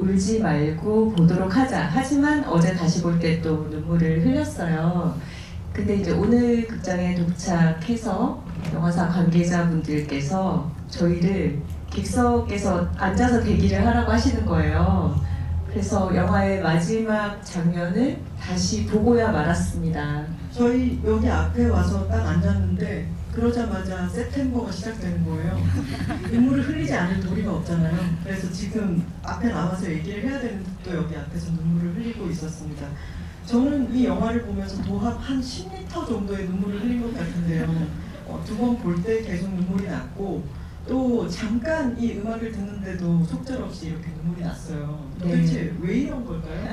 울지 말고 보도록 하자. 하지만 어제 다시 볼 때 또 눈물을 흘렸어요. 근데 이제 오늘 극장에 도착해서 영화사 관계자분들께서 저희를 객석에서 앉아서 대기를 하라고 하시는 거예요. 그래서 영화의 마지막 장면을 다시 보고야 말았습니다. 저희 여기 앞에 와서 딱 앉았는데 그러자마자 september가 시작되는 거예요. 눈물을 흘리지 않을 도리가 없잖아요. 그래서 지금 앞에 나와서 얘기를 해야 되는데 또 여기 앞에서 눈물을 흘리고 있었습니다. 저는 이 영화를 보면서 도합 한 10리터 정도의 눈물을 흘린 것 같은데요. 두 번 볼 때 계속 눈물이 났고 또 잠깐 이 음악을 듣는데도 속절없이 이렇게 눈물이 났어요. 도대체 왜 이런 걸까요?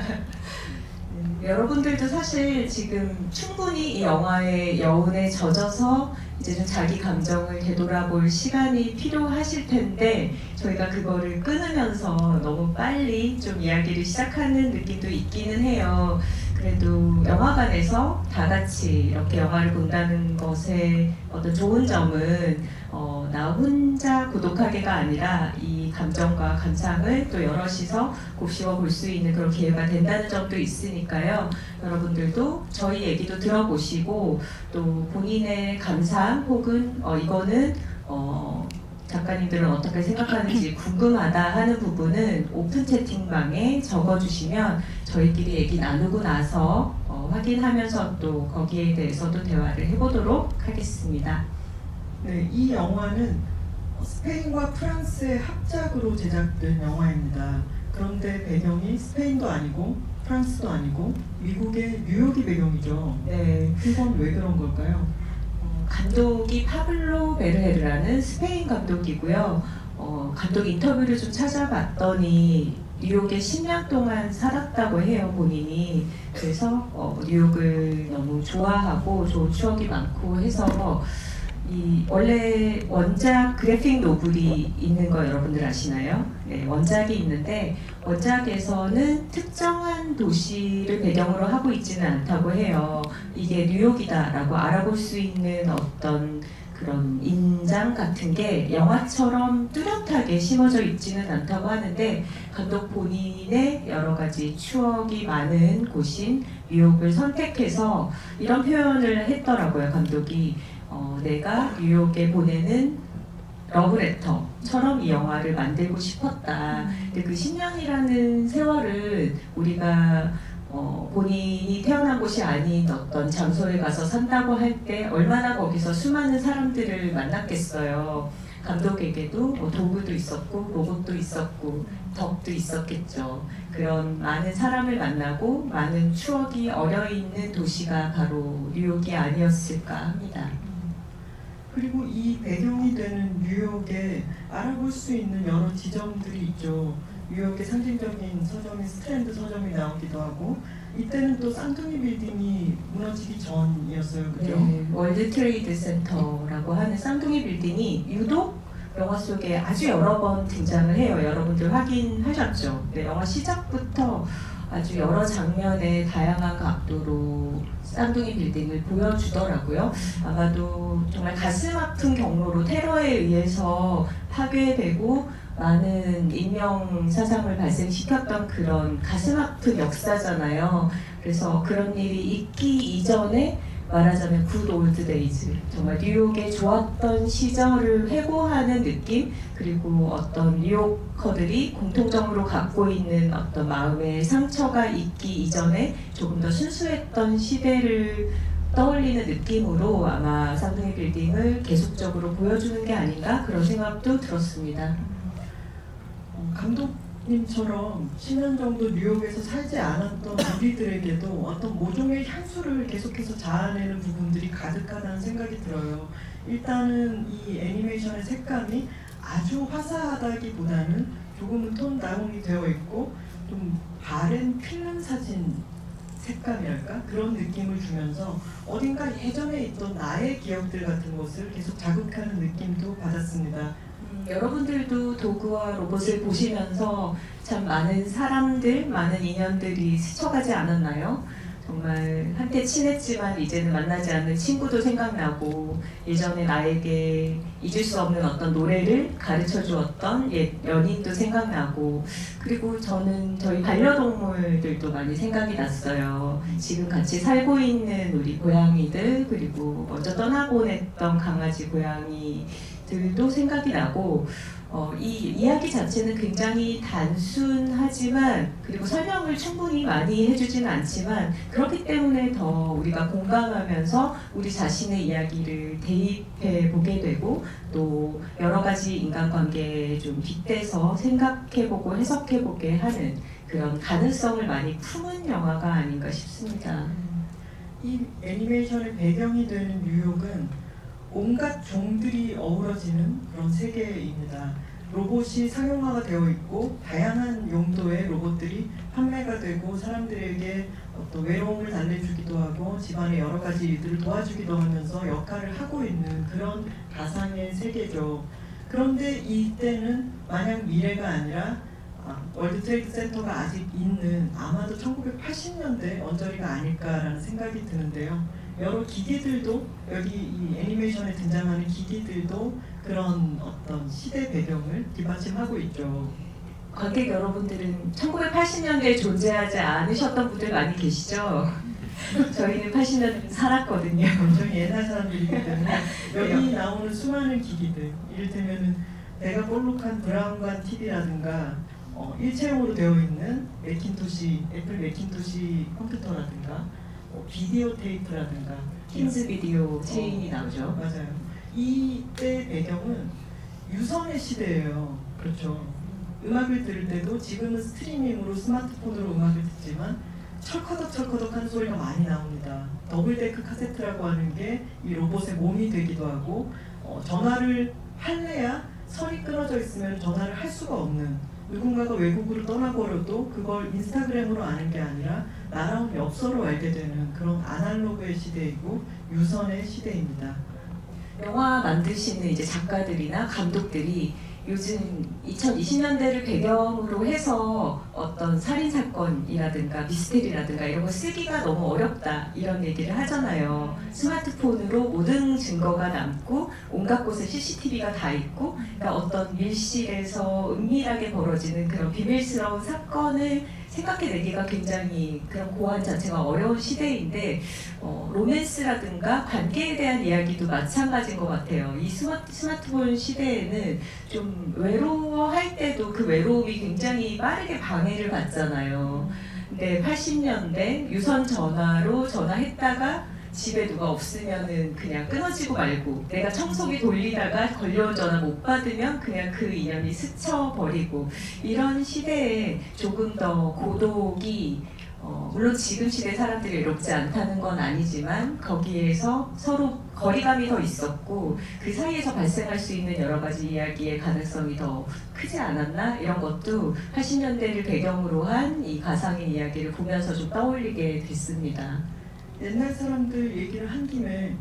여러분들도 사실 지금 충분히 이 영화의 여운에 젖어서 이제 좀 자기 감정을 되돌아볼 시간이 필요하실 텐데 저희가 그거를 끊으면서 너무 빨리 좀 이야기를 시작하는 느낌도 있기는 해요. 그래도 영화관에서 다 같이 이렇게 영화를 본다는 것의 어떤 좋은 점은 나 혼자 고독하게가 아니라 이 감정과 감상을 또 여럿이서 곱씹어 볼 수 있는 그런 기회가 된다는 점도 있으니까요. 여러분들도 저희 얘기도 들어보시고 또 본인의 감상 혹은 이거는 작가님들은 어떻게 생각하는지 궁금하다 하는 부분은 오픈 채팅방에 적어주시면 저희끼리 얘기 나누고 나서 확인하면서 또 거기에 대해서도 대화를 해보도록 하겠습니다. 네, 이 영화는 스페인과 프랑스의 합작으로 제작된 영화입니다. 그런데 배경이 스페인도 아니고 프랑스도 아니고 미국의 뉴욕이 배경이죠. 네, 그건 왜 그런 걸까요? 감독이 파블로 베르헤르라는 스페인 감독이고요. 감독 인터뷰를 좀 찾아봤더니 뉴욕에 10년 동안 살았다고 해요, 본인이. 그래서 뉴욕을 너무 좋아하고 좋은 추억이 많고 해서 이 원래 원작 그래픽 노블이 있는 거 여러분들 아시나요? 네, 원작이 있는데 원작에서는 특정한 도시를 배경으로 하고 있지는 않다고 해요. 이게 뉴욕이다라고 알아볼 수 있는 어떤 그런 인장 같은 게 영화처럼 뚜렷하게 심어져 있지는 않다고 하는데 감독 본인의 여러 가지 추억이 많은 곳인 뉴욕을 선택해서 이런 표현을 했더라고요, 감독이. 내가 뉴욕에 보내는 러브레터처럼 이 영화를 만들고 싶었다. 근데 그 10년이라는 세월을 우리가 본인이 태어난 곳이 아닌 어떤 장소에 가서 산다고 할 때 얼마나 거기서 수많은 사람들을 만났겠어요. 감독에게도 도구도 있었고 로봇도 있었고 덕도 있었겠죠. 그런 많은 사람을 만나고 많은 추억이 어려있는 도시가 바로 뉴욕이 아니었을까 합니다. 그리고 이 배경이 되는 뉴욕에 알아볼 수 있는 여러 지점들이 있죠. 뉴욕의 상징적인 서점인 스트랜드 서점이 나오기도 하고 이때는 또 쌍둥이 빌딩이 무너지기 전이었어요. 그죠? 네, 월드 트레이드 센터라고 하는 쌍둥이 빌딩이 유독 영화 속에 아주 여러 번 등장을 해요. 여러분들 확인하셨죠? 네, 영화 시작부터 아주 여러 장면의 다양한 각도로 쌍둥이 빌딩을 보여주더라고요. 아마도 정말 가슴 아픈 경로로 테러에 의해서 파괴되고 많은 인명 사상을 발생시켰던 그런 가슴 아픈 역사잖아요. 그래서 그런 일이 있기 이전에 말하자면 굿 올드 데이즈, 정말 뉴욕의 좋았던 시절을 회고하는 느낌, 그리고 어떤 뉴요커들이 공통적으로 갖고 있는 어떤 마음의 상처가 있기 이전에 조금 더 순수했던 시대를 떠올리는 느낌으로 아마 쌍둥이 빌딩을 계속적으로 보여주는 게 아닌가 그런 생각도 들었습니다. 감독님처럼 10년 정도 뉴욕에서 살지 않았던 우리들에게도 어떤 모종의 향수를 계속해서 자아내는 부분들이 가득하다는 생각이 들어요. 일단은 이 애니메이션의 색감이 아주 화사하다기보다는 조금은 톤 다운이 되어 있고 좀 바랜 필름 사진 색감이랄까? 그런 느낌을 주면서 어딘가 예전에 있던 나의 기억들 같은 것을 계속 자극하는 느낌도 받았습니다. 여러분들도 도구와 로봇을 보시면서 참 많은 사람들, 많은 인연들이 스쳐가지 않았나요? 정말 한때 친했지만 이제는 만나지 않는 친구도 생각나고 예전에 나에게 잊을 수 없는 어떤 노래를 가르쳐 주었던 옛 연인도 생각나고 그리고 저는 저희 반려동물들도 많이 생각이 났어요. 지금 같이 살고 있는 우리 고양이들 그리고 먼저 떠나고 냈던 강아지 고양이들도 생각이 나고 이 이야기 자체는 굉장히 단순하지만 그리고 설명을 충분히 많이 해주지는 않지만 그렇기 때문에 더 우리가 공감하면서 우리 자신의 이야기를 대입해 보게 되고 또 여러 가지 인간관계에 좀 빗대서 생각해보고 해석해보게 하는 그런 가능성을 많이 품은 영화가 아닌가 싶습니다. 이 애니메이션의 배경이 되는 뉴욕은 온갖 종들이 어우러지는 그런 세계입니다. 로봇이 상용화가 되어 있고 다양한 용도의 로봇들이 판매가 되고 사람들에게 어떤 외로움을 달래주기도 하고 집안의 여러 가지 일들을 도와주기도 하면서 역할을 하고 있는 그런 가상의 세계죠. 그런데 이때는 마냥 미래가 아니라 월드 트레이드 센터가 아직 있는 아마도 1980년대 언저리가 아닐까라는 생각이 드는데요. 여러 기기들도 여기 이 애니메이션에 등장하는 기기들도 그런 어떤 시대 배경을 뒷받침하고 있죠. 관객 여러분들은 1980년대에 존재하지 않으셨던 분들 많이 계시죠? 저희는 80년 살았거든요. 저희 옛날 사람들이기 때문에 여기 나오는 수많은 기기들, 이를테면은 배가 볼록한 브라운관 TV라든가 일체형으로 되어 있는 매킨토시, 애플 매킨토시 컴퓨터라든가 비디오 테이프라든가 킨즈 비디오 체인이 나오죠. 맞아요. 이때 배경은 유선의 시대예요. 그렇죠. 음악을 들을 때도 지금은 스트리밍으로 스마트폰으로 음악을 듣지만 철커덕철커덕 하는 소리가 많이 나옵니다. 더블데크 카세트라고 하는 게 이 로봇의 몸이 되기도 하고 전화를 할래야 선이 끊어져 있으면 전화를 할 수가 없는 누군가가 외국으로 떠나버려도 그걸 인스타그램으로 아는 게 아니라 날아온 엽서로 알게 되는 그런 아날로그의 시대이고 유선의 시대입니다. 영화 만드시는 이제 작가들이나 감독들이 요즘 2020년대를 배경으로 해서 어떤 살인 사건이라든가 미스테리라든가 이런 거 쓰기가 너무 어렵다 이런 얘기를 하잖아요. 스마트폰으로 모든 증거가 남고 온갖 곳에 CCTV가 다 있고 그러니까 어떤 밀실에서 은밀하게 벌어지는 그런 비밀스러운 사건을 생각해내기가 굉장히 그런 고안 자체가 어려운 시대인데 로맨스라든가 관계에 대한 이야기도 마찬가지인 것 같아요. 이 스마트폰 시대에는 좀 외로워할 때도 그 외로움이 굉장히 빠르게 방해를 받잖아요. 근데 80년대 유선 전화로 전화했다가 집에 누가 없으면은 그냥 끊어지고 말고 내가 청소기 돌리다가 걸려온 전화 못 받으면 그냥 그 인연이 스쳐버리고 이런 시대에 조금 더 고독이 물론 지금 시대 사람들이 외롭지 않다는 건 아니지만 거기에서 서로 거리감이 더 있었고 그 사이에서 발생할 수 있는 여러 가지 이야기의 가능성이 더 크지 않았나 이런 것도 80년대를 배경으로 한 이 가상의 이야기를 보면서 좀 떠올리게 됐습니다. 옛날 사람들 얘기를 한 김에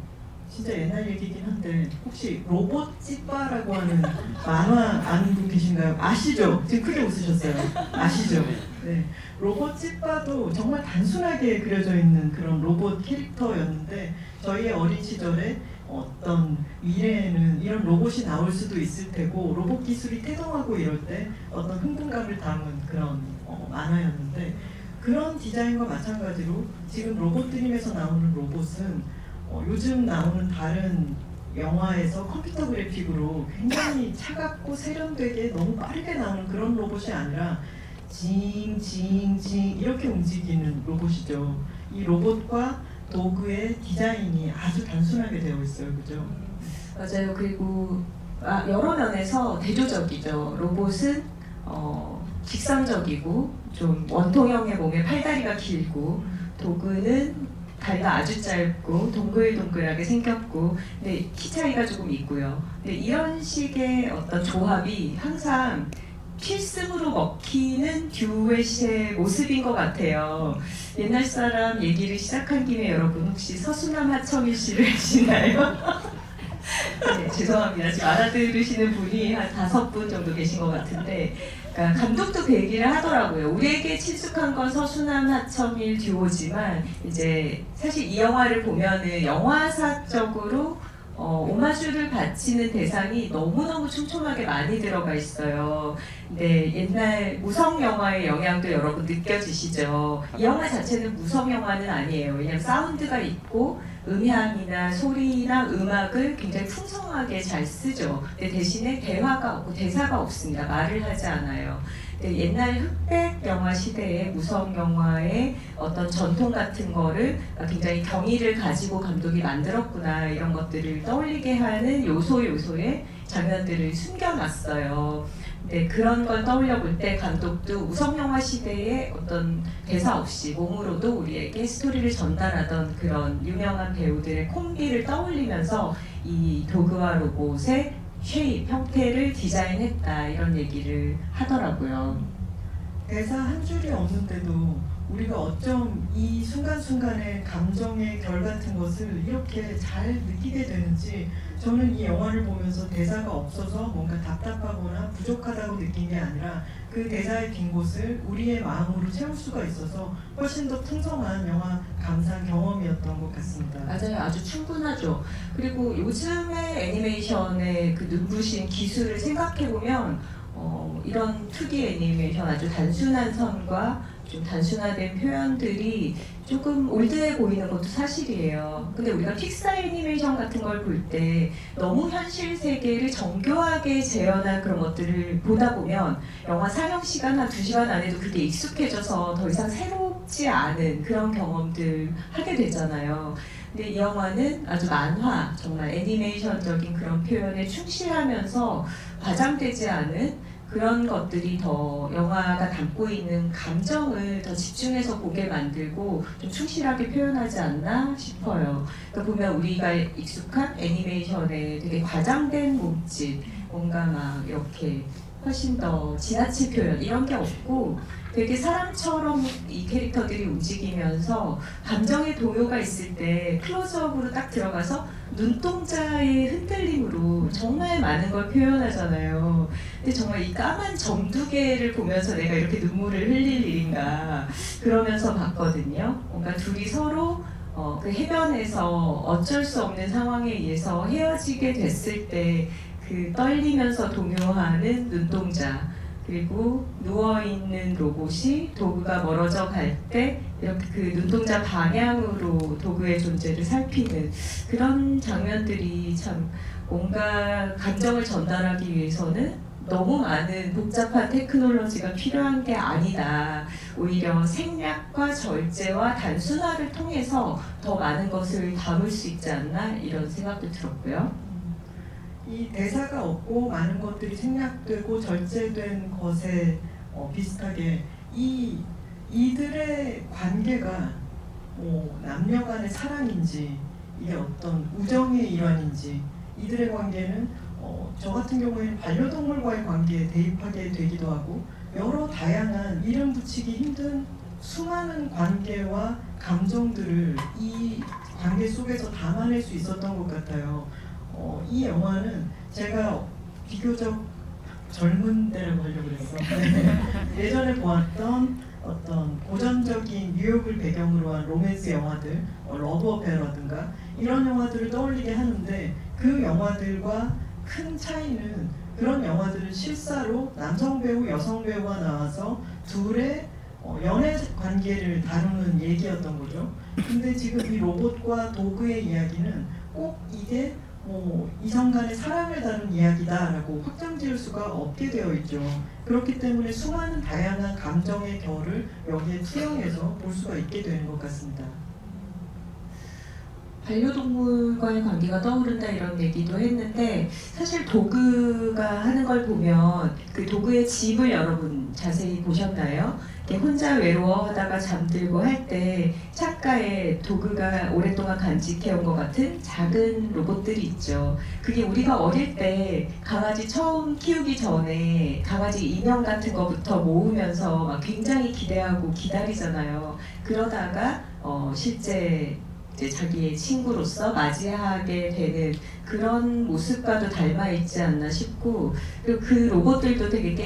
진짜 옛날 얘기긴 한데 혹시 로봇 찌빠라고 하는 만화 아는 분 계신가요? 아시죠? 지금 크게 웃으셨어요. 아시죠? 네. 로봇 찌빠도 정말 단순하게 그려져 있는 그런 로봇 캐릭터였는데 저희의 어린 시절에 어떤 미래에는 이런 로봇이 나올 수도 있을 테고 로봇 기술이 태동하고 이럴 때 어떤 흥분감을 담은 그런 만화였는데 그런 디자인과 마찬가지로 지금 로봇드림에서 나오는 로봇은 요즘 나오는 다른 영화에서 컴퓨터 그래픽으로 굉장히 차갑고 세련되게 너무 빠르게 나오는 그런 로봇이 아니라 징징징 이렇게 움직이는 로봇이죠. 이 로봇과 도구의 디자인이 아주 단순하게 되어 있어요. 그죠? 맞아요. 그리고 여러 면에서 대조적이죠. 로봇은 직선적이고 좀 원통형의 몸에 팔다리가 길고 도구는 다리가 아주 짧고 동글동글하게 생겼고 근데 키 차이가 조금 있고요. 근데 이런 식의 어떤 조합이 항상 필승으로 먹히는 듀엣의 모습인 것 같아요. 옛날 사람 얘기를 시작한 김에 여러분 혹시 서수남 하청일 씨를 아시나요? 네, 죄송합니다. 지금 알아들으시는 분이 한 5분 정도 계신 것 같은데 그러니까 감독도 그 얘기를 하더라고요. 우리에게 친숙한 건 서수남 하청일 듀오지만 이제 사실 이 영화를 보면은 영화사적으로 오마주를 바치는 대상이 너무너무 촘촘하게 많이 들어가 있어요. 근데 옛날 무성 영화의 영향도 여러분 느껴지시죠? 이 영화 자체는 무성 영화는 아니에요. 왜냐면 사운드가 있고 음향이나 소리나 음악을 굉장히 풍성하게 잘 쓰죠. 근데 대신에 대화가 없고 대사가 없습니다. 말을 하지 않아요. 근데 옛날 흑백 영화 시대의 무성 영화의 어떤 전통 같은 거를 굉장히 경의를 가지고 감독이 만들었구나 이런 것들을 떠올리게 하는 요소의 장면들을 숨겨놨어요. 네, 그런 걸 떠올려 볼 때 감독도 무성영화 시대의 어떤 대사 없이 몸으로도 우리에게 스토리를 전달하던 그런 유명한 배우들의 콤비를 떠올리면서 이 도그와 로봇의 쉐입, 형태를 디자인했다 이런 얘기를 하더라고요. 대사 한 줄이 없는데도 우리가 어쩜 이 순간순간의 감정의 결 같은 것을 이렇게 잘 느끼게 되는지 저는 이 영화를 보면서 대사가 없어서 뭔가 답답하거나 부족하다고 느낀 게 아니라 그 대사의 빈 곳을 우리의 마음으로 채울 수가 있어서 훨씬 더 풍성한 영화 감상 경험이었던 것 같습니다. 맞아요. 아주 충분하죠. 그리고 요즘의 애니메이션의 그 눈부신 기술을 생각해보면 이런 2D 애니메이션 아주 단순한 선과 좀 단순화된 표현들이 조금 올드해 보이는 것도 사실이에요. 근데 우리가 픽사 애니메이션 같은 걸 볼 때 너무 현실 세계를 정교하게 재현한 그런 것들을 보다 보면 영화 상영 시간 한 2시간 안에도 그게 익숙해져서 더 이상 새롭지 않은 그런 경험들 하게 되잖아요. 근데 이 영화는 아주 만화, 정말 애니메이션적인 그런 표현에 충실하면서 과장되지 않은 그런 것들이 더 영화가 담고 있는 감정을 더 집중해서 보게 만들고 좀 충실하게 표현하지 않나 싶어요. 그러니까 보면 우리가 익숙한 애니메이션의 되게 과장된 몸짓, 뭔가 막 이렇게 훨씬 더 지나친 표현 이런 게 없고 되게 사람처럼 이 캐릭터들이 움직이면서 감정의 동요가 있을 때 클로즈업으로 딱 들어가서 눈동자의 흔들림으로 정말 많은 걸 표현하잖아요. 근데 정말 이 까만 점두개를 보면서 내가 이렇게 눈물을 흘릴 일인가 그러면서 봤거든요. 뭔가 둘이 서로 그 해변에서 어쩔 수 없는 상황에 의해서 헤어지게 됐을 때 그 떨리면서 동요하는 눈동자 그리고 누워있는 로봇이 도구가 멀어져 갈 때 이렇게 그 눈동자 방향으로 도구의 존재를 살피는 그런 장면들이 참 뭔가 감정을 전달하기 위해서는 너무 많은 복잡한 테크놀로지가 필요한 게 아니다. 오히려 생략과 절제와 단순화를 통해서 더 많은 것을 담을 수 있지 않나 이런 생각도 들었고요. 이 대사가 없고 많은 것들이 생략되고 절제된 것에 비슷하게 이들의 관계가 남녀 간의 사랑인지 이게 어떤 우정의 일환인지 이들의 관계는 저 같은 경우에는 반려동물과의 관계에 대입하게 되기도 하고 여러 다양한 이름 붙이기 힘든 수많은 관계와 감정들을 이 관계 속에서 담아낼 수 있었던 것 같아요. 이 영화는 제가 비교적 젊은 때라고 하려고 그랬어. 예전에 보았던 어떤 고전적인 뉴욕을 배경으로 한 로맨스 영화들, 러브 어페라든가 이런 영화들을 떠올리게 하는데 그 영화들과 큰 차이는 그런 영화들은 실사로 남성 배우, 여성 배우가 나와서 둘의 연애 관계를 다루는 얘기였던 거죠. 근데 지금 이 로봇과 도그의 이야기는 꼭 이게 이성 간의 사랑을 다룬 이야기다라고 확정 지을 수가 없게 되어 있죠. 그렇기 때문에 수많은 다양한 감정의 결을 여기에 투영해서 볼 수가 있게 되는 것 같습니다. 반려동물과의 관계가 떠오른다 이런 얘기도 했는데 사실 도그가 하는 걸 보면 그 도그의 집을 여러분 자세히 보셨나요? 이렇게 혼자 외로워하다가 잠들고 할 때 창가에 도그가 오랫동안 간직해온 것 같은 작은 로봇들이 있죠. 그게 우리가 어릴 때 강아지 처음 키우기 전에 강아지 인형 같은 거부터 모으면서 막 굉장히 기대하고 기다리잖아요. 그러다가 실제 이제 자기의 친구로서 맞이하게 되는 그런 모습과도 닮아 있지 않나 싶고, 그리고 그 로봇들도 되게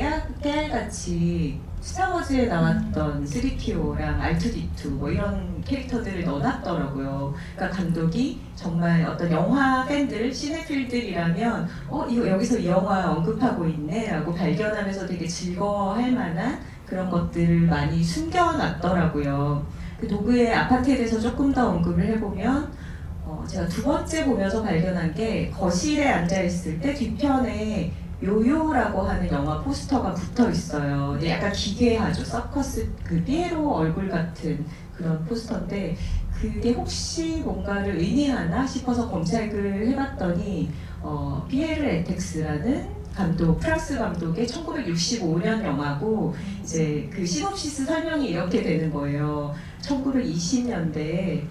깨알같이 스타워즈에 나왔던 3PO랑 R2D2 뭐 이런 캐릭터들을 넣어놨더라고요. 그러니까 감독이 정말 어떤 영화 팬들, 시네필들이라면 이거 여기서 이 영화 언급하고 있네 라고 발견하면서 되게 즐거워할 만한 그런 것들을 많이 숨겨놨더라고요. 그 도그의 아파트에 대해서 조금 더 언급을 해보면 제가 두 번째 보면서 발견한 게 거실에 앉아있을 때 뒤편에 요요라고 하는 영화 포스터가 붙어 있어요. 근데 약간 기괴하죠. 서커스 그 피에로 얼굴 같은 그런 포스터인데 그게 혹시 뭔가를 의미하나 싶어서 검색을 해봤더니 피에르 에텍스라는 감독, 프랑스 감독의 1965년 영화고 이제 그 시놉시스 설명이 이렇게 되는 거예요. 1920년대에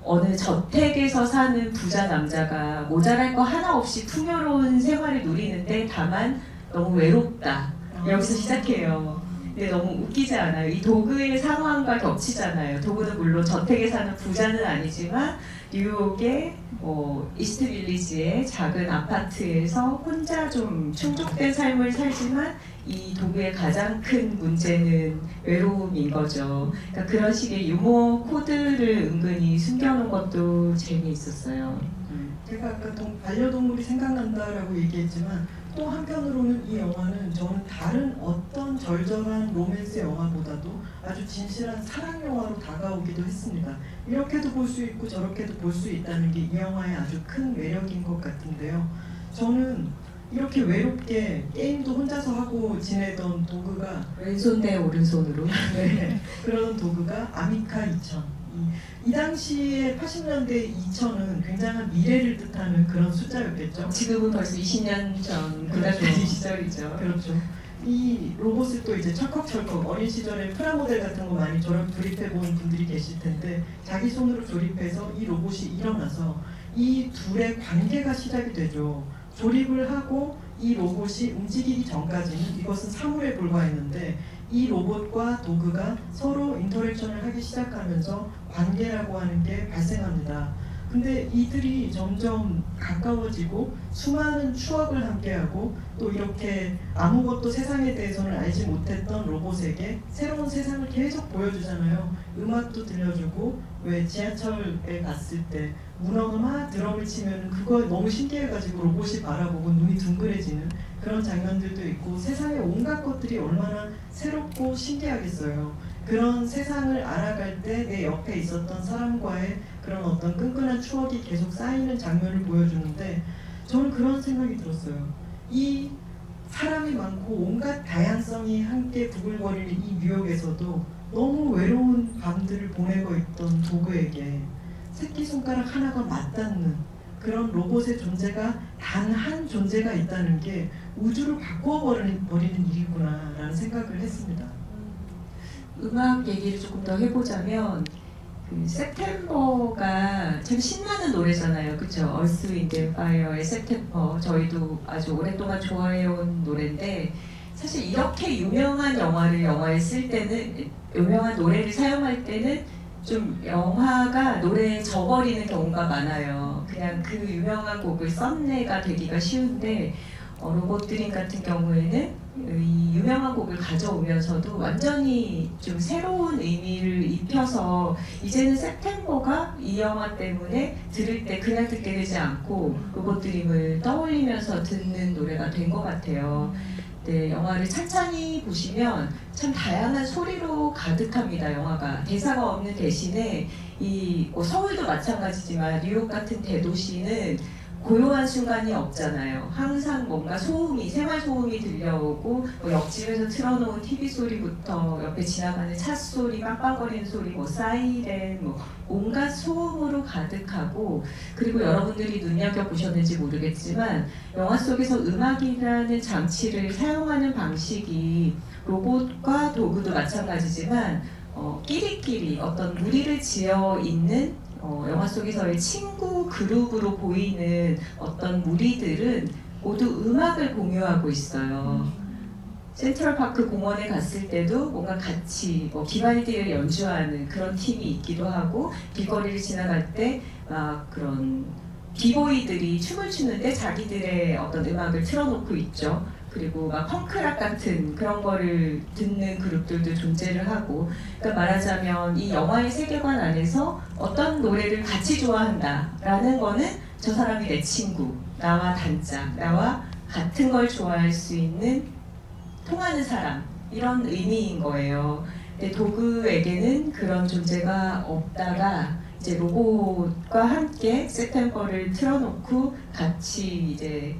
어느 저택에서 사는 부자 남자가 모자랄 거 하나 없이 풍요로운 생활을 누리는데 다만 너무 외롭다. 여기서 시작해요. 근데 너무 웃기지 않아요? 이 도그의 상황과 겹치잖아요. 도그는 물론 저택에 사는 부자는 아니지만 뉴욕의 이스트 빌리지의 작은 아파트에서 혼자 좀 충족된 삶을 살지만 이 도구의 가장 큰 문제는 외로움인 거죠. 그러니까 그런 식의 유머 코드를 은근히 숨겨놓은 것도 재미있었어요. 제가 아까 반려동물이 생각난다라고 얘기했지만 또 한편으로는 이 영화는 저는 다른 어떤 절절한 로맨스 영화보다도 아주 진실한 사랑 영화로 다가오기도 했습니다. 이렇게도 볼 수 있고 저렇게도 볼 수 있다는 게 이 영화의 아주 큰 매력인 것 같은데요. 저는 이렇게 외롭게 게임도 혼자서 하고 지내던 도그가 왼손 대 오른손으로 네, 그런 도그가 아미카 2000. 이 당시에 80년대 2000은 굉장한 미래를 뜻하는 그런 숫자였겠죠. 지금은 벌써 20년 전 고등학생 시절이죠. 그렇죠. 이 로봇을 또 이제 철컥철컥 어린 시절에 프라모델 같은 거 많이 조립해 본 분들이 계실 텐데 자기 손으로 조립해서 이 로봇이 일어나서 이 둘의 관계가 시작이 되죠. 조립을 하고 이 로봇이 움직이기 전까지는 이것은 사물에 불과했는데 이 로봇과 도그가 서로 인터랙션을 하기 시작하면서 관계라고 하는 게 발생합니다. 근데 이들이 점점 가까워지고 수많은 추억을 함께하고 또 이렇게 아무것도 세상에 대해서는 알지 못했던 로봇에게 새로운 세상을 계속 보여주잖아요. 음악도 들려주고 왜 지하철에 갔을 때 문어가 막 드럼을 치면 그거 너무 신기해가지고 로봇이 바라보고 눈이 둥그레지는 그런 장면들도 있고 세상의 온갖 것들이 얼마나 새롭고 신기하겠어요. 그런 세상을 알아갈 때 내 옆에 있었던 사람과의 그런 어떤 끈끈한 추억이 계속 쌓이는 장면을 보여주는데 저는 그런 생각이 들었어요. 이 사람이 많고 온갖 다양성이 함께 부글거리는 이 뉴욕에서도 너무 외로운 밤들을 보내고 있던 도그에게 새끼손가락 하나가 맞닿는 그런 로봇의 존재가 단 한 존재가 있다는 게 우주를 바꿔버리는 일이구나 라는 생각을 했습니다. 음악 얘기를 조금 더 해보자면 그 September가 참 신나는 노래잖아요. 그쵸? Earth, Wind and Fire의 September 저희도 아주 오랫동안 좋아해온 노래인데 사실 이렇게 유명한 영화에 쓸 때는 유명한 노래를 사용할 때는 좀 영화가 노래에 져버리는 경우가 많아요. 그냥 그 유명한 곡을 썸네가 되기가 쉬운데 로봇 드림 같은 경우에는 이 유명한 곡을 가져오면서도 완전히 좀 새로운 의미를 입혀서 이제는 september가 이 영화 때문에 들을 때 그냥 듣게 되지 않고 로봇 드림을 떠올리면서 듣는 노래가 된 것 같아요. 네, 영화를 찬찬히 보시면 참 다양한 소리로 가득합니다. 영화가 대사가 없는 대신에 서울도 마찬가지지만 뉴욕 같은 대도시는 고요한 순간이 없잖아요. 항상 뭔가 소음이, 생활 소음이 들려오고 옆집에서 틀어놓은 TV 소리부터 옆에 지나가는 차 소리, 빵빵거리는 소리, 사이렌, 온갖 소음으로 가득하고 그리고 여러분들이 눈여겨보셨는지 모르겠지만 영화 속에서 음악이라는 장치를 사용하는 방식이 로봇과 도구도 마찬가지지만 끼리끼리 어떤 무리를 지어 있는 영화 속에서의 친구 그룹으로 보이는 어떤 무리들은 모두 음악을 공유하고 있어요. 센트럴파크 공원에 갔을 때도 뭔가 같이 뭐 비발디를 연주하는 그런 팀이 있기도 하고, 길거리를 지나갈 때 막 그런 비보이들이 춤을 추는데 자기들의 어떤 음악을 틀어놓고 있죠. 그리고 막 펑크락 같은 그런 거를 듣는 그룹들도 존재를 하고, 그러니까 말하자면 이 영화의 세계관 안에서 어떤 노래를 같이 좋아한다라는 거는 저 사람이 내 친구, 나와 단짝, 나와 같은 걸 좋아할 수 있는 통하는 사람, 이런 의미인 거예요. 근데 도그에게는 그런 존재가 없다가 이제 로봇과 함께 september를 틀어놓고 같이 이제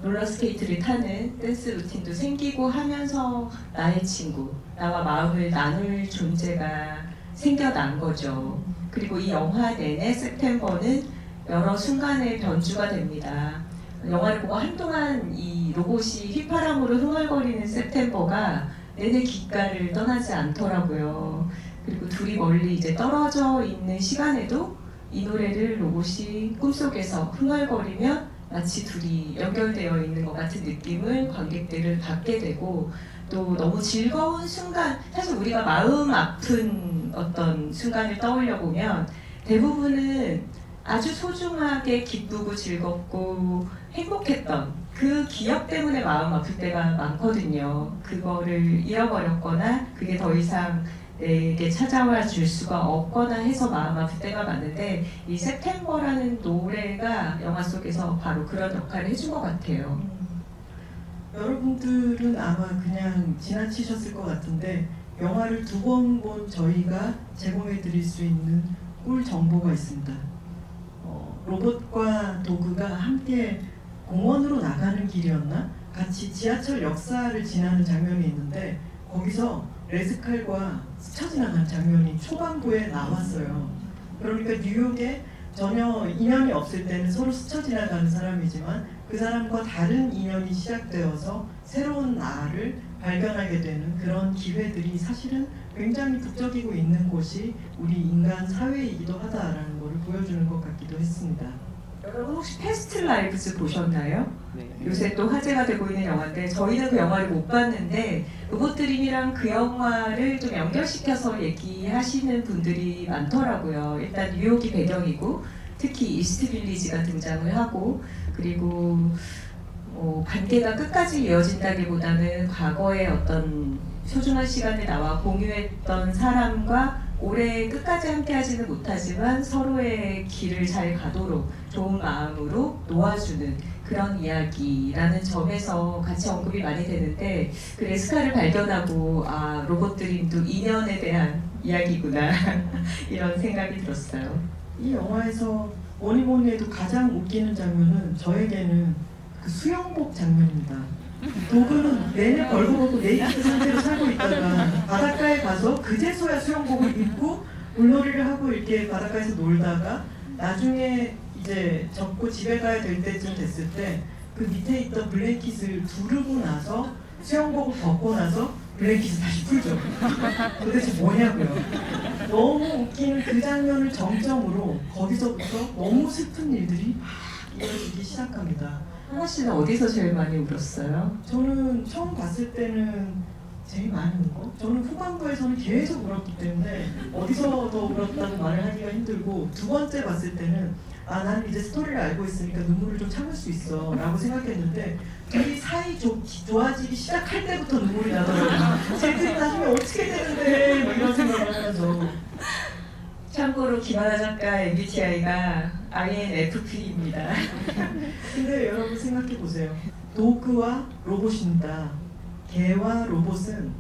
롤러스케이트를 타는 댄스 루틴도 생기고 하면서 나의 친구, 나와 마음을 나눌 존재가 생겨난 거죠. 그리고 이 영화 내내 september는 여러 순간의 변주가 됩니다. 영화를 보고 한동안 이 로봇이 휘파람으로 흥얼거리는 september가 내내 귓가를 떠나지 않더라고요. 그리고 둘이 멀리 이제 떨어져 있는 시간에도 이 노래를 로봇이 꿈속에서 흥얼거리면 마치 둘이 연결되어 있는 것 같은 느낌을 관객들은 받게 되고, 또 너무 즐거운 순간, 사실 우리가 마음 아픈 어떤 순간을 떠올려 보면 대부분은 아주 소중하게 기쁘고 즐겁고 행복했던 그 기억 때문에 마음 아플 때가 많거든요. 그거를 잃어버렸거나 그게 더 이상 내게 찾아와 줄 수가 없거나 해서 마음 아플 때가 많은데, 이 september라는 노래가 영화 속에서 바로 그런 역할을 해준 것 같아요. 여러분들은 아마 그냥 지나치셨을 것 같은데 영화를 2번 본 저희가 제공해 드릴 수 있는 꿀 정보가 있습니다. 로봇과 도그가 함께 공원으로 나가는 길이었나? 같이 지하철 역사를 지나는 장면이 있는데 거기서 레스칼과 스쳐 지나가는 장면이 초반부에 나왔어요. 그러니까 뉴욕에 전혀 인연이 없을 때는 서로 스쳐 지나가는 사람이지만 그 사람과 다른 인연이 시작되어서 새로운 나를 발견하게 되는 그런 기회들이 사실은 굉장히 북적이고 있는 곳이 우리 인간 사회이기도 하다라는 것을 보여주는 것 같기도 했습니다. 여러분 혹시 패스트 라이브즈 보셨나요? 네. 요새 또 화제가 되고 있는 영화인데 저희는 그 영화를 못 봤는데 로봇드림이랑 그 영화를 좀 연결시켜서 얘기하시는 분들이 많더라고요. 일단 뉴욕이 배경이고 특히 이스트 빌리지가 등장을 하고, 그리고 관계가 끝까지 이어진다기보다는 과거의 어떤 소중한 시간을 나와 공유했던 사람과 올해 끝까지 함께하지는 못하지만 서로의 길을 잘 가도록 좋은 마음으로 놓아주는 그런 이야기라는 점에서 같이 언급이 많이 되는데, 그 레스카를 발견하고 아, 로봇드림도 인연에 대한 이야기구나 이런 생각이 들었어요. 이 영화에서 뭐니 해도 가장 웃기는 장면은 저에게는 그 수영복 장면입니다. 도그는 내내 벌거벗고 네이키드 상태로 살고 있다가 바닷가에 가서 그제서야 수영복을 입고 물놀이를 하고 이렇게 바닷가에서 놀다가 나중에 이제 접고 집에 가야 될 때쯤 됐을 때 그 밑에 있던 블랭킷을 두르고 나서 수영복을 벗고 나서 블랭킷을 다시 풀죠. 도대체 뭐냐고요. 너무 웃기는 그 장면을 정점으로 거기서부터 너무 슬픈 일들이 막 이어지기 시작합니다. 하나 씨는 어디서 제일 많이 울었어요? 저는 처음 봤을 때는 제일 많이 운 거? 저는 후반부에서는 계속 울었기 때문에 어디서 더 울었다고 말을 하기가 힘들고, 2번째 봤을 때는 아, 나는 이제 스토리를 알고 있으니까 눈물을 좀 참을 수 있어 라고 생각했는데 둘이 사이 좋아지기 시작할 때부터 눈물이 나더라고요. 쟤들이 나중에 어떻게 되는데 뭐 이런 생각을 하면서. 참고로 김하나 작가 MBTI가 INFP입니다. 근데 여러분 생각해 보세요. 도그와 로봇입니다. 개와 로봇은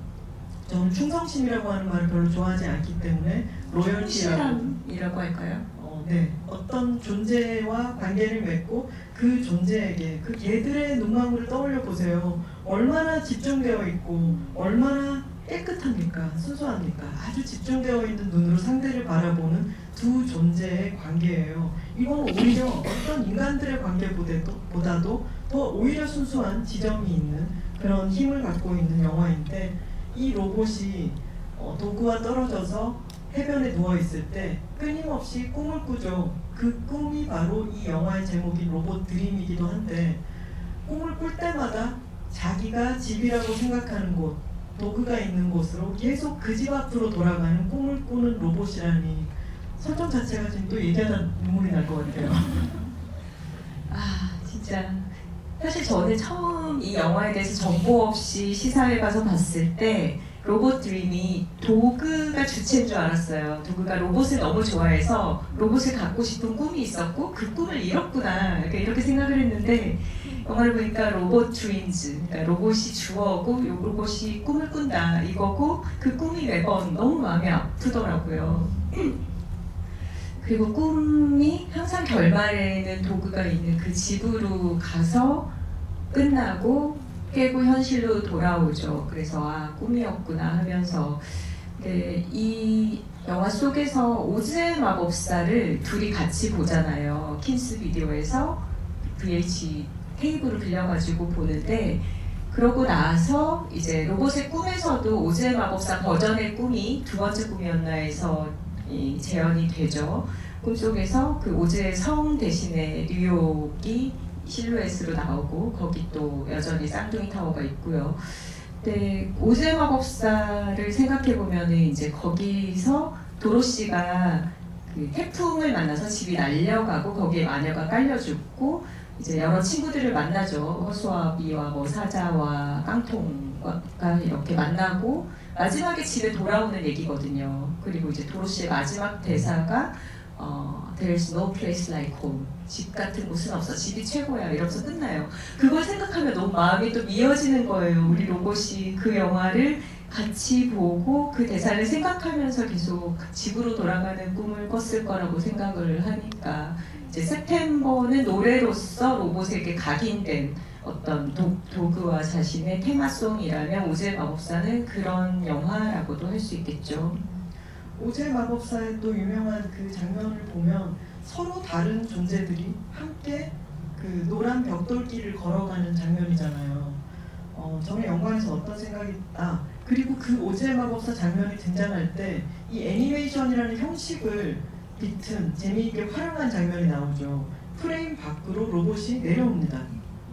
저는 충성심이라고 하는 말을 별로 좋아하지 않기 때문에 로열티라고, 충실함이라고 할까요? 네, 어떤 존재와 관계를 맺고 그 존재에게 그 개들의 눈망울을 떠올려 보세요. 얼마나 집중되어 있고 얼마나 깨끗합니까? 순수합니까? 아주 집중되어 있는 눈으로 상대를 바라보는 두 존재의 관계예요. 이건 오히려 어떤 인간들의 관계보다도 더 오히려 순수한 지점이 있는 그런 힘을 갖고 있는 영화인데, 이 로봇이 도구와 떨어져서 해변에 누워있을 때 끊임없이 꿈을 꾸죠. 그 꿈이 바로 이 영화의 제목인 로봇 드림이기도 한데, 꿈을 꿀 때마다 자기가 집이라고 생각하는 곳, 도구가 있는 곳으로 계속 그 집 앞으로 돌아가는 꿈을 꾸는 로봇이라니 설정 자체가 지금 또 얘기하다 눈물이 날 것 같아요. 아 진짜 사실 저는 처음 이 영화에 대해서 정보 없이 시사회 가서 봤을 때 로봇 드림이 도그가 주체인 줄 알았어요. 도그가 로봇을 너무 좋아해서 로봇을 갖고 싶은 꿈이 있었고 그 꿈을 이뤘구나 이렇게 생각을 했는데 영화를 보니까 로봇 드림즈, 그러니까 로봇이 주어고 이 로봇이 꿈을 꾼다 이거고 그 꿈이 매번 너무 마음이 아프더라고요. 그리고 꿈이 항상 결말에는 도그가 있는 그 집으로 가서 끝나고 깨고 현실로 돌아오죠. 그래서 아 꿈이었구나 하면서 이 영화 속에서 오즈의 마법사를 둘이 같이 보잖아요. 킨스 비디오에서 VH 테이프를 빌려가지고 보는데 그러고 나서 이제 로봇의 꿈에서도 오즈의 마법사 버전의 꿈이 두 번째 꿈이었나 해서 재현이 되죠. 꿈속에서 그 오즈의 성 대신에 뉴욕이 실루엣으로 나오고 거기 또 여전히 쌍둥이 타워가 있고요. 근데 오즈의 마법사를 생각해 보면은 이제 거기서 도로시가 그 태풍을 만나서 집이 날려가고 거기에 마녀가 깔려 죽고 이제 여러 친구들을 만나죠. 허수아비와 뭐 사자와 깡통과 이렇게 만나고 마지막에 집에 돌아오는 얘기거든요. 그리고 이제 도로시의 마지막 대사가 There's no place like home. 집 같은 곳은 없어. 집이 최고야. 이러면서 끝나요. 그걸 생각하면 너무 마음이 또 미어지는 거예요. 우리 로봇이 그 영화를 같이 보고 그 대사를 생각하면서 계속 집으로 돌아가는 꿈을 꿨을 거라고 생각을 하니까 이제 september는 노래로서 로봇에게 각인된 어떤 도그와 자신의 테마송이라면 오즈의 마법사는 그런 영화라고도 할 수 있겠죠. 오즈의 마법사의 또 유명한 그 장면을 보면 서로 다른 존재들이 함께 그 노란 벽돌길을 걸어가는 장면이잖아요. 저는 영화에서 어떤 생각이 그리고 그 오즈의 마법사 장면이 등장할 때 이 애니메이션이라는 형식을 비튼 재미있게 활용한 장면이 나오죠. 프레임 밖으로 로봇이 내려옵니다.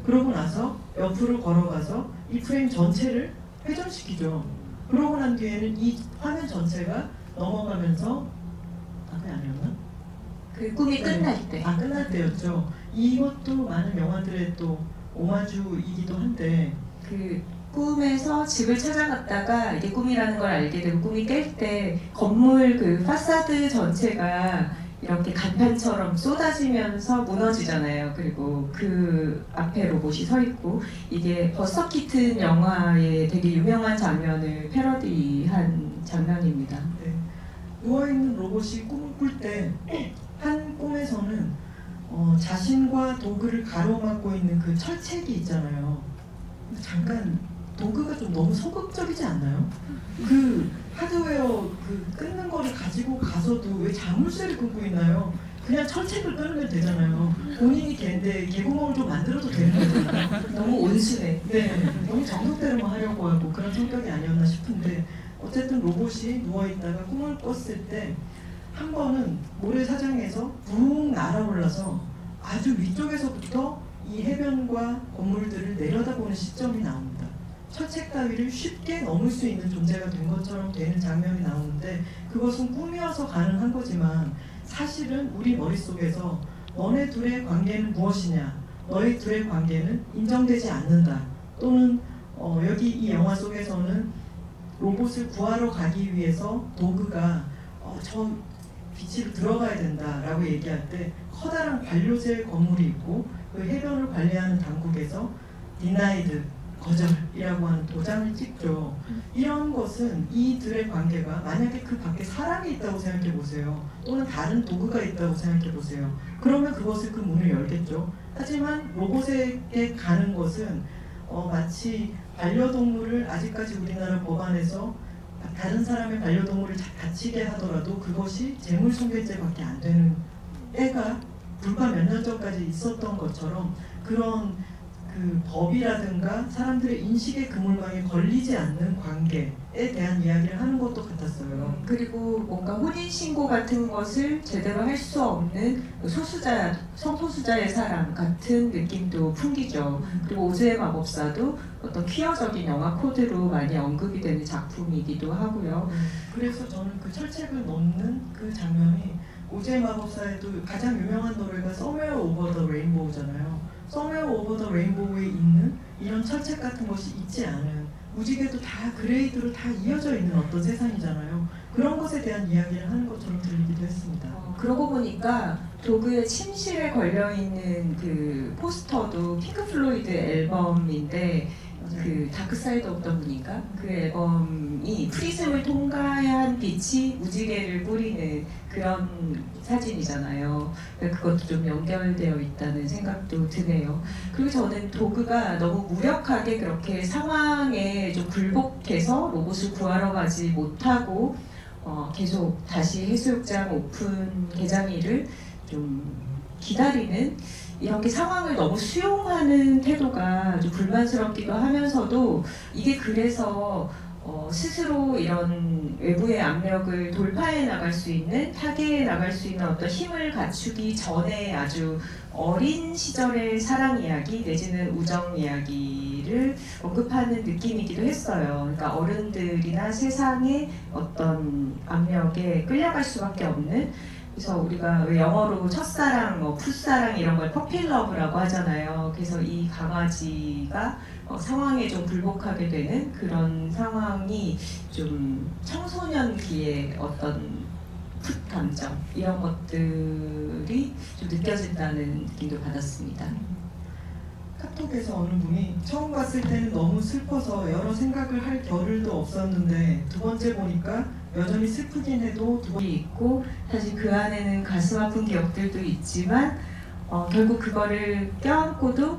그러고 나서 옆으로 걸어가서 이 프레임 전체를 회전시키죠. 그러고 난 뒤에는 이 화면 전체가 넘어가면서 그게 아니었나? 그 꿈이 끝날 때. 끝날 때였죠. 이것도 많은 영화들의 또 오마주이기도 한데 그 꿈에서 집을 찾아갔다가 이게 꿈이라는 걸 알게 되고 꿈이 깰 때 건물 그 파사드 전체가 이렇게 간판처럼 쏟아지면서 무너지잖아요. 그리고 그 앞에 로봇이 서 있고 이게 버스터 키튼 영화의 되게 유명한 장면을 패러디한 장면입니다. 네. 누워있는 로봇이 꿈을 꿀 때 한 꿈에서는 자신과 도그를 가로막고 있는 그 철책이 있잖아요. 잠깐 도그가 좀 너무 소극적이지 않나요? 그 하드웨어 그 끊는 거를 가지고 가서도 왜 자물쇠를 끊고 있나요? 그냥 철책을 끊으면 되잖아요. 본인이 걔인데 개구멍을 좀 만들어도 되는 거잖아요. 너무 온순해. 네, 너무 정석대로만 하려고 하고 그런 성격이 아니었나 싶은데 어쨌든 로봇이 누워있다가 꿈을 꿨을 때 한 번은 모래사장에서 붕 날아올라서 아주 위쪽에서부터 이 해변과 건물들을 내려다보는 시점이 나옵니다. 철책 따위를 쉽게 넘을 수 있는 존재가 된 것처럼 되는 장면이 나오는데 그것은 꿈이어서 가능한 거지만 사실은 우리 머릿속에서 너네 둘의 관계는 무엇이냐, 너희 둘의 관계는 인정되지 않는다, 또는 여기 이 영화 속에서는 로봇을 구하러 가기 위해서 도그가 저 빛으로 들어가야 된다라고 얘기할 때 커다란 관료제 건물이 있고 그 해변을 관리하는 당국에서 디나이드, 거절이라고 하는 도장을 찍죠. 이런 것은 이들의 관계가 만약에 그 밖에 사람이 있다고 생각해 보세요. 또는 다른 도구가 있다고 생각해 보세요. 그러면 그것을 그 문을 열겠죠. 하지만 로봇에게 가는 것은 마치 반려동물을 아직까지 우리나라 법안에서 다른 사람의 반려동물을 다치게 하더라도 그것이 재물손괴죄밖에 안 되는 때가 불과 몇 년 전까지 있었던 것처럼 그런 그 법이라든가 사람들의 인식의 그물망에 걸리지 않는 관계, 대한 이야기를 하는 것도 같았어요. 그리고 뭔가 혼인신고 같은 것을 제대로 할 수 없는 성소수자의 사랑 같은 느낌도 풍기죠. 그리고 오즈의 마법사도 어떤 퀴어적인 영화 코드로 많이 언급이 되는 작품이기도 하고요. 그래서 저는 그 철책을 넘는 그 장면이 오즈의 마법사에도 가장 유명한 노래가 Somewhere Over the Rainbow잖아요. Somewhere Over the Rainbow에 있는 이런 철책 같은 것이 있지 않은, 무지개도 다 그레이드로 다 이어져 있는 어떤 세상이잖아요. 그런 것에 대한 이야기를 하는 것처럼 들리기도 했습니다. 그러고 보니까 도그의 침실에 걸려있는 그 포스터도 핑크 플로이드 앨범인데 그 다크사이드 오브 더 문인가? 그 앨범이 프리즘을 통과한 빛이 무지개를 뿌리는 그런 사진이잖아요. 그것도 좀 연결되어 있다는 생각도 드네요. 그리고 저는 도그가 너무 무력하게 그렇게 상황에 좀 굴복해서 로봇을 구하러 가지 못하고 계속 다시 해수욕장 오픈 개장일을 좀 기다리는 이렇게 상황을 너무 수용하는 태도가 좀 불만스럽기도 하면서도 이게 그래서 스스로 이런 외부의 압력을 돌파해 나갈 수 있는, 타개해 나갈 수 있는 어떤 힘을 갖추기 전에 아주 어린 시절의 사랑 이야기 내지는 우정 이야기를 언급하는 느낌이기도 했어요. 그러니까 어른들이나 세상의 어떤 압력에 끌려갈 수밖에 없는, 그래서 우리가 왜 영어로 첫사랑, 풋사랑 이런 걸 퍼필러브라고 하잖아요. 그래서 이 강아지가 상황에 좀 굴복하게 되는 그런 상황이 좀 청소년기의 어떤 풋 감정 이런 것들이 좀 느껴진다는 느낌도 받았습니다. 카톡에서 어느 분이 처음 봤을 때는 너무 슬퍼서 여러 생각을 할 겨를도 없었는데 두 번째 보니까 여전히 슬프긴 해도 있고 사실 그 안에는 가슴 아픈 기억들도 있지만 결국 그거를 껴안고도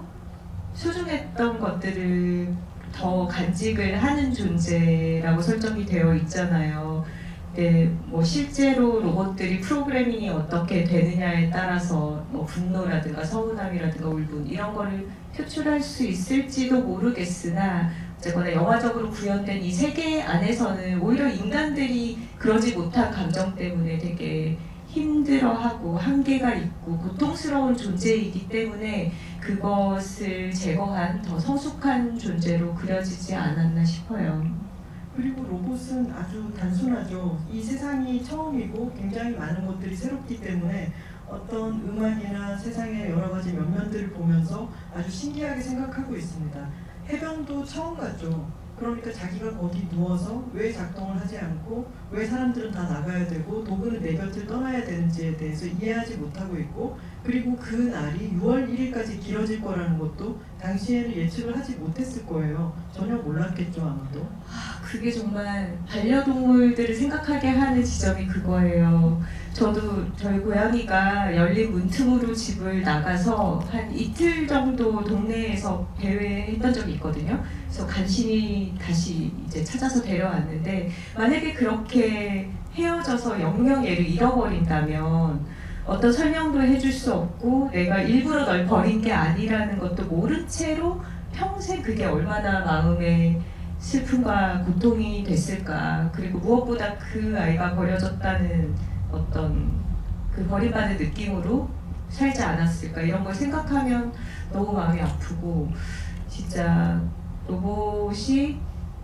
소중했던 것들을 더 간직을 하는 존재라고 설정이 되어 있잖아요. 근데 뭐 실제로 로봇들이 프로그래밍이 어떻게 되느냐에 따라서 뭐 분노라든가 서운함이라든가 울분 이런 거를 표출할 수 있을지도 모르겠으나 어쨌거나 영화적으로 구현된 이 세계 안에서는 오히려 인간들이 그러지 못한 감정 때문에 되게 힘들어하고 한계가 있고 고통스러운 존재이기 때문에 그것을 제거한 더 성숙한 존재로 그려지지 않았나 싶어요. 그리고 로봇은 아주 단순하죠. 이 세상이 처음이고 굉장히 많은 것들이 새롭기 때문에 어떤 음악이나 세상의 여러 가지 면면들을 보면서 아주 신기하게 생각하고 있습니다. 해변도 처음 갔죠. 그러니까 자기가 거기 누워서 왜 작동을 하지 않고 왜 사람들은 다 나가야 되고 도그는 내 곁을 떠나야 되는지에 대해서 이해하지 못하고 있고, 그리고 그 날이 6월 1일까지 길어질 거라는 것도 당시에는 예측을 하지 못했을 거예요. 전혀 몰랐겠죠 아마도. 그게 정말 반려동물들을 생각하게 하는 지점이 그거예요. 저도 저희 고양이가 열린 문틈으로 집을 나가서 한 이틀 정도 동네에서 배회했던 적이 있거든요. 그래서 간신히 다시 이제 찾아서 데려왔는데 만약에 그렇게 헤어져서 영영 얘를 잃어버린다면 어떤 설명도 해줄 수 없고 내가 일부러 널 버린 게 아니라는 것도 모른 채로 평생 그게 얼마나 마음에 슬픔과 고통이 됐을까. 그리고 무엇보다 그 아이가 버려졌다는 어떤 그 버림받는 느낌으로 살지 않았을까. 이런 걸 생각하면 너무 마음이 아프고 진짜 로봇이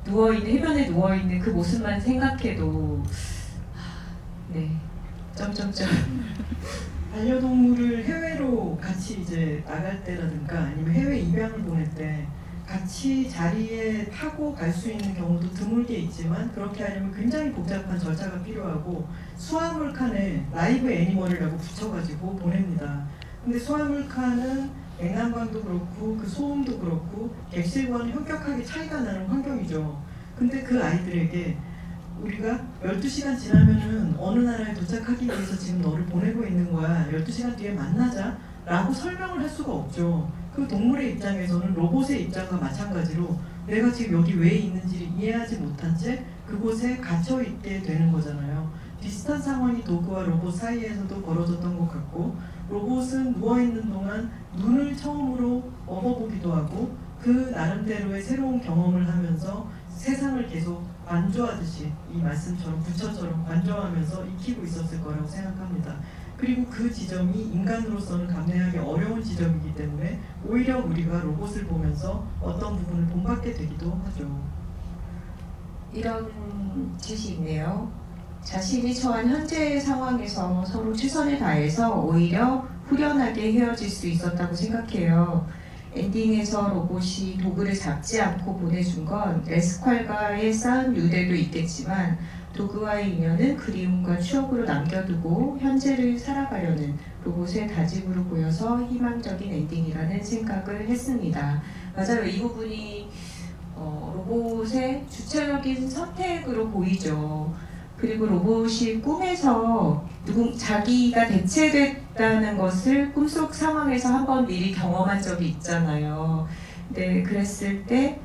해변에 누워있는 그 모습만 생각해도 네 점점점. 반려동물을 해외로 같이 이제 나갈 때라든가 아니면 해외 입양을 보낼 때 같이 자리에 타고 갈 수 있는 경우도 드물게 있지만 그렇게 하려면 굉장히 복잡한 절차가 필요하고 수화물칸에 라이브 애니멀이라고 붙여가지고 보냅니다. 근데 수화물칸은 냉난방도 그렇고 그 소음도 그렇고 객실과는 현격하게 차이가 나는 환경이죠. 근데 그 아이들에게 우리가 12시간 지나면은 어느 나라에 도착하기 위해서 지금 너를 보내고 있는 거야. 12시간 뒤에 만나자 라고 설명을 할 수가 없죠. 그 동물의 입장에서는 로봇의 입장과 마찬가지로 내가 지금 여기 왜 있는지를 이해하지 못한 채 그곳에 갇혀 있게 되는 거잖아요. 비슷한 상황이 도그와 로봇 사이에서도 벌어졌던 것 같고, 로봇은 누워있는 동안 눈을 처음으로 먹어보기도 하고 그 나름대로의 새로운 경험을 하면서 세상을 계속 관조하듯이 이 말씀처럼 부처처럼 관조하면서 익히고 있었을 거라고 생각합니다. 그리고 그 지점이 인간으로서는 감내하기 어려운 지점이기 때문에 오히려 우리가 로봇을 보면서 어떤 부분을 본받게 되기도 하죠. 이런 뜻이 있네요. 자신이 처한 현재의 상황에서 서로 최선을 다해서 오히려 후련하게 헤어질 수 있었다고 생각해요. 엔딩에서 로봇이 도구를 잡지 않고 보내준 건 레스칼과의 쌓은 유대도 있겠지만 도구와의 인연은 그리움과 추억으로 남겨두고 현재를 살아가려는 로봇의 다짐으로 보여서 희망적인 엔딩이라는 생각을 했습니다. 맞아요. 이 부분이 로봇의 주체적인 선택으로 보이죠. 그리고 로봇이 꿈에서 자기가 대체됐다는 것을 꿈속 상황에서 한번 미리 경험한 적이 있잖아요. 근데 그랬을 때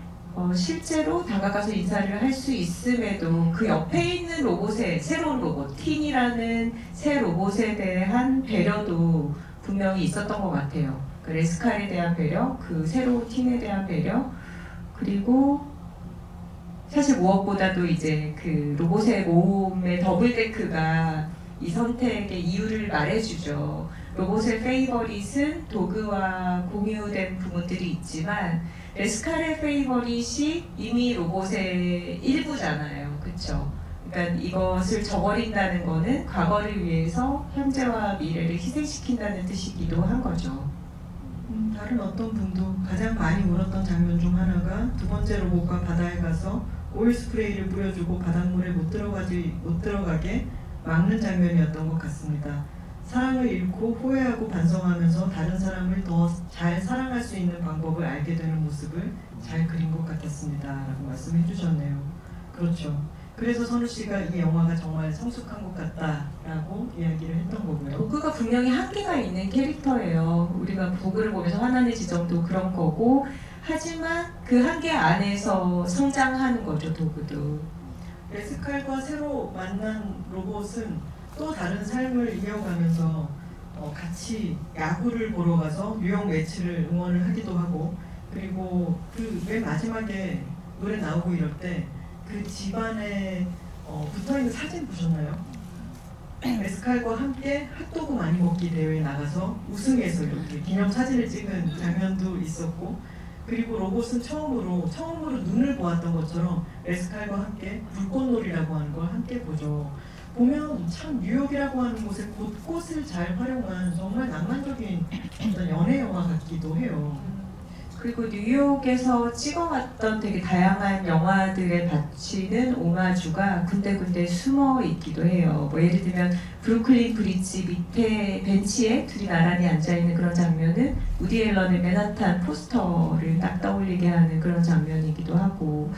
실제로 다가가서 인사를 할 수 있음에도 그 옆에 있는 로봇의 새로운 로봇, 틴이라는 새 로봇에 대한 배려도 분명히 있었던 것 같아요. 그 레스칼에 대한 배려, 그 새로운 틴에 대한 배려, 그리고 사실 무엇보다도 이제 그 로봇의 몸의 더블데크가 이 선택의 이유를 말해주죠. 로봇의 페이버릿은 도그와 공유된 부분들이 있지만 레스칼의 페이버릿이 이미 로봇의 일부잖아요. 그렇죠? 그러니까 이것을 저버린다는 거는 과거를 위해서 현재와 미래를 희생시킨다는 뜻이기도 한 거죠. 다른 어떤 분도 가장 많이 울었던 장면 중 하나가 두 번째 로봇과 바다에 가서 오일 스프레이를 뿌려주고 바닷물에 못 들어가게 막는 장면이었던 것 같습니다. 사랑을 잃고 후회하고 반성하면서 다른 사람을 더 잘 사랑할 수 있는 방법을 알게 되는 모습을 잘 그린 것 같았습니다. 라고 말씀해 주셨네요. 그렇죠. 그래서 선우 씨가 이 영화가 정말 성숙한 것 같다라고 이야기를 했던 거고요. 도그가 분명히 한계가 있는 캐릭터예요. 우리가 도그를 보면서 화나는 지점도 그런 거고, 하지만 그 한계 안에서 성장하는 거죠, 도그도. 레스칼과 새로 만난 로봇은 또 다른 삶을 이어가면서 같이 야구를 보러 가서 뉴욕 매치를 응원을 하기도 하고, 그리고 그 맨 마지막에 노래 나오고 이럴 때 그 집안에 붙어있는 사진 보셨나요? 레스칼과 함께 핫도그 많이 먹기 대회에 나가서 우승해서 이렇게 기념 사진을 찍은 장면도 있었고, 그리고 로봇은 처음으로 눈을 보았던 것처럼 레스칼과 함께 불꽃놀이라고 하는 걸 함께 보죠. 보면 참 뉴욕이라고 하는 곳에 곳곳을 잘 활용한 정말 낭만적인 어떤 연애 영화 같기도 해요. 그리고 뉴욕에서 찍어왔던 되게 다양한 영화들에 바치는 오마주가 군데군데 숨어 있기도 해요. 뭐 예를 들면 브루클린 브릿지 밑에 벤치에 둘이 나란히 앉아있는 그런 장면은 우디 앨런의 맨하탄 포스터를 딱 떠올리게 하는 그런 장면이기도 하고,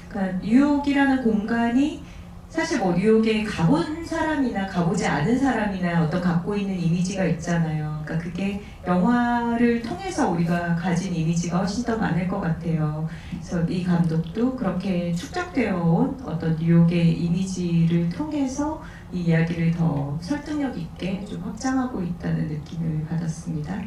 그러니까 뉴욕이라는 공간이 사실 뭐 뉴욕에 가본 사람이나 가보지 않은 사람이나 어떤 갖고 있는 이미지가 있잖아요. 그러니까 그게 영화를 통해서 우리가 가진 이미지가 훨씬 더 많을 것 같아요. 그래서 이 감독도 그렇게 축적되어 온 어떤 뉴욕의 이미지를 통해서 이 이야기를 더 설득력 있게 좀 확장하고 있다는 느낌을 받았습니다.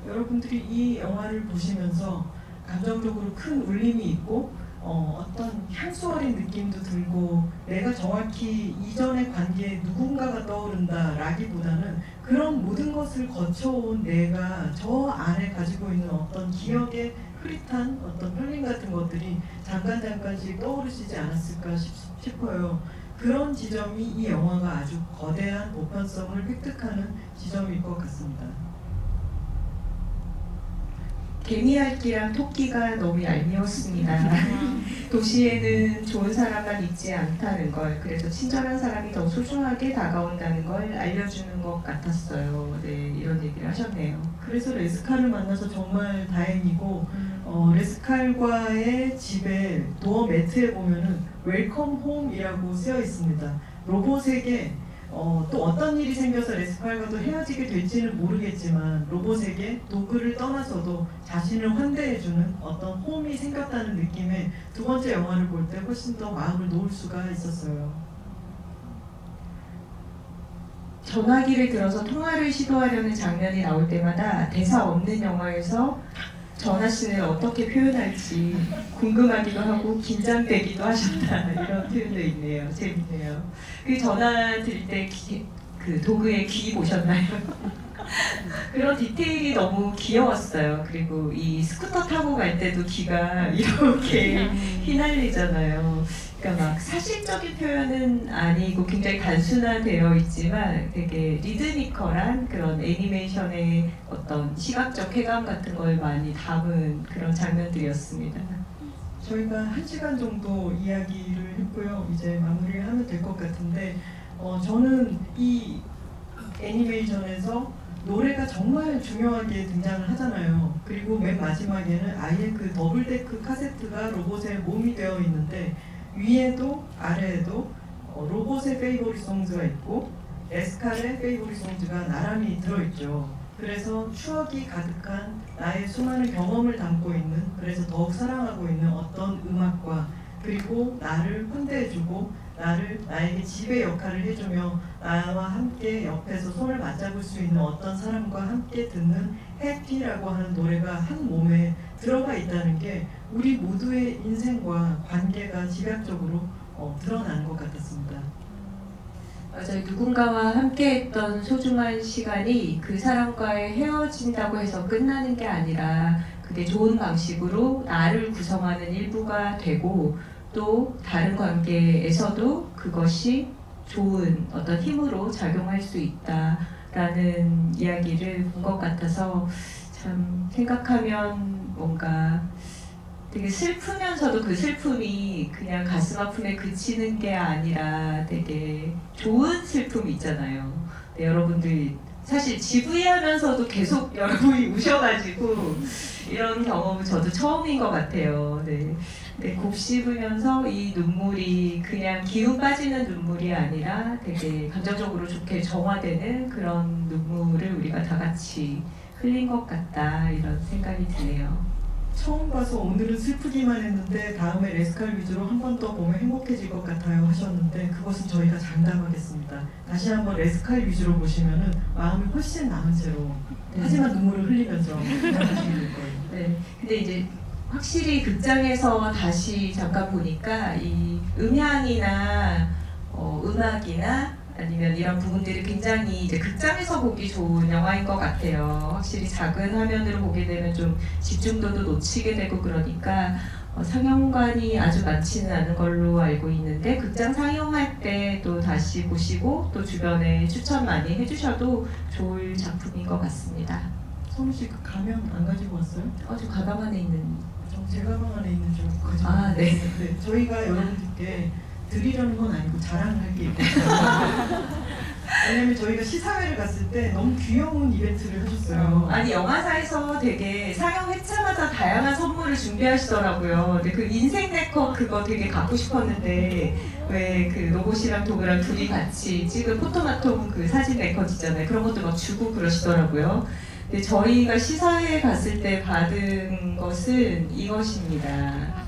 여러분들이 이 영화를 보시면서 감정적으로 큰 울림이 있고 어떤 향수 어린 느낌도 들고 내가 정확히 이전의 관계에 누군가가 떠오른다 라기보다는 그런 모든 것을 거쳐온 내가 저 안에 가지고 있는 어떤 기억의 흐릿한 어떤 편림 같은 것들이 잠깐씩 떠오르시지 않았을까 싶어요. 그런 지점이 이 영화가 아주 거대한 보편성을 획득하는 지점일 것 같습니다. 개미핥기랑 토끼가 너무 얄미웠습니다. 도시에는 좋은 사람만 있지 않다는 걸, 그래서 친절한 사람이 더 소중하게 다가온다는 걸 알려주는 것 같았어요. 네, 이런 얘기를 하셨네요. 그래서 레스칼을 만나서 정말 다행이고, 레스칼과의 집에 도어 매트에 보면은 웰컴 홈이라고 쓰여 있습니다. 로봇에게 또 어떤 일이 생겨서 레스칼과도 헤어지게 될지는 모르겠지만 로봇에게 도구를 떠나서도 자신을 환대해주는 어떤 홈이 생겼다는 느낌에 두 번째 영화를 볼 때 훨씬 더 마음을 놓을 수가 있었어요. 전화기를 들어서 통화를 시도하려는 장면이 나올 때마다 대사 없는 영화에서 전하 씨는 어떻게 표현할지 궁금하기도 하고 긴장되기도 하셨다 이런 표현도 있네요. 재밌네요. 그 전화 드릴 때 그 도구에 귀 보셨나요? 그런 디테일이 너무 귀여웠어요. 그리고 이 스쿠터 타고 갈 때도 귀가 이렇게 휘날리잖아요. 그러니까 막 사실적인 표현은 아니고 굉장히 단순화되어 있지만 되게 리드미컬한 그런 애니메이션의 어떤 시각적 쾌감 같은 걸 많이 담은 그런 장면들이었습니다. 저희가 1시간 정도 이야기를 했고요. 이제 마무리를 하면 될 것 같은데 저는 이 애니메이션에서 노래가 정말 중요하게 등장을 하잖아요. 그리고 맨 마지막에는 아예 그 더블데크 카세트가 로봇의 몸이 되어 있는데 위에도 아래에도 로봇의 페이보릿 송즈가 있고 에스칼의 페이보릿 송즈가 나란히 들어있죠. 그래서 추억이 가득한 나의 수많은 경험을 담고 있는, 그래서 더욱 사랑하고 있는 어떤 음악과, 그리고 나를 환대해주고 나에게 지배 역할을 해주며 나와 함께 옆에서 손을 맞잡을 수 있는 어떤 사람과 함께 듣는 해피라고 하는 노래가 한 몸에 들어가 있다는 게 우리 모두의 인생과 관계가 집약적으로 드러나는 것 같았습니다. 맞아요. 누군가와 함께했던 소중한 시간이 그 사람과의 헤어진다고 해서 끝나는 게 아니라 그게 좋은 방식으로 나를 구성하는 일부가 되고 또 다른 관계에서도 그것이 좋은 어떤 힘으로 작용할 수 있다라는 이야기를 본 것 같아서 참 생각하면 뭔가 되게 슬프면서도 그 슬픔이 그냥 가슴 아픔에 그치는 게 아니라 되게 좋은 슬픔이 있잖아요. 네, 여러분들 사실 GV 하면서도 계속 여러분이 우셔가지고 이런 경험은 저도 처음인 것 같아요. 네. 네, 곡 씹으면서 이 눈물이 그냥 기운 빠지는 눈물이 아니라 되게 감정적으로 좋게 정화되는 그런 눈물을 우리가 다 같이 흘린 것 같다 이런 생각이 드네요. 처음 봐서 오늘은 슬프기만 했는데 다음에 레스칼 위주로 한 번 더 보면 행복해질 것 같아요 하셨는데 그것은 저희가 장담하겠습니다. 다시 한번 레스칼 위주로 보시면은 마음이 훨씬 나은 채로 하지만 눈물을 흘리면서 보시게 될 거예요. 네, 근데 이제 확실히 극장에서 다시 잠깐 보니까 이 음향이나 음악이나 아니면 이런 부분들이 굉장히 이제 극장에서 보기 좋은 영화인 것 같아요. 확실히 작은 화면으로 보게 되면 좀 집중도도 놓치게 되고 그러니까 상영관이 아주 많지는 않은 걸로 알고 있는데 극장 상영할 때 또 다시 보시고 또 주변에 추천 많이 해주셔도 좋을 작품인 것 같습니다. 성우 씨 그 가면 안 가지고 왔어요? 저 가방 안에 있는. 제 가방 안에 있는 줄 가지고 아, 네. 네. 저희가 여러분들께 드리려는 건 아니고 자랑할 게 있거든요. 왜냐면 저희가 시사회를 갔을 때 너무 귀여운 이벤트를 하셨어요. 아니 영화사에서 되게 상영 회차마다 다양한 선물을 준비하시더라고요. 근데 그 인생 네컷 그거 되게 갖고 싶었는데 왜 그 로봇이랑 도그랑 둘이 같이 찍은 포토마톰 그 사진 네컷 있잖아요. 그런 것도 막 주고 그러시더라고요. 근데 저희가 시사회에 갔을 때 받은 것은 이것입니다.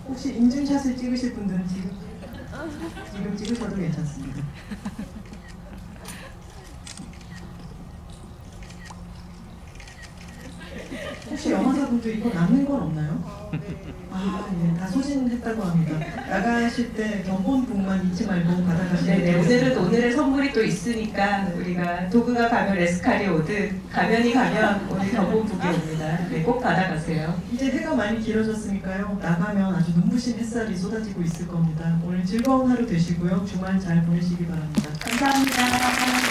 혹시 인증샷을 찍으실 분들은 지금 찍으셔도 괜찮습니다. 혹시 영화사분들 이거 남는 건 없나요? 예, 다 소진했다고 합니다. 나가실 때 견본북만 잊지 말고 받아가시면 네네, 오늘은 오늘의 선물이 또 있으니까 우리가 도구가 가면 레스칼이 오듯 가면이 가면 오늘 견본북이 옵니다. 네, 꼭 받아가세요. 이제 해가 많이 길어졌으니까요. 나가면 아주 눈부신 햇살이 쏟아지고 있을 겁니다. 오늘 즐거운 하루 되시고요. 주말 잘 보내시기 바랍니다. 감사합니다.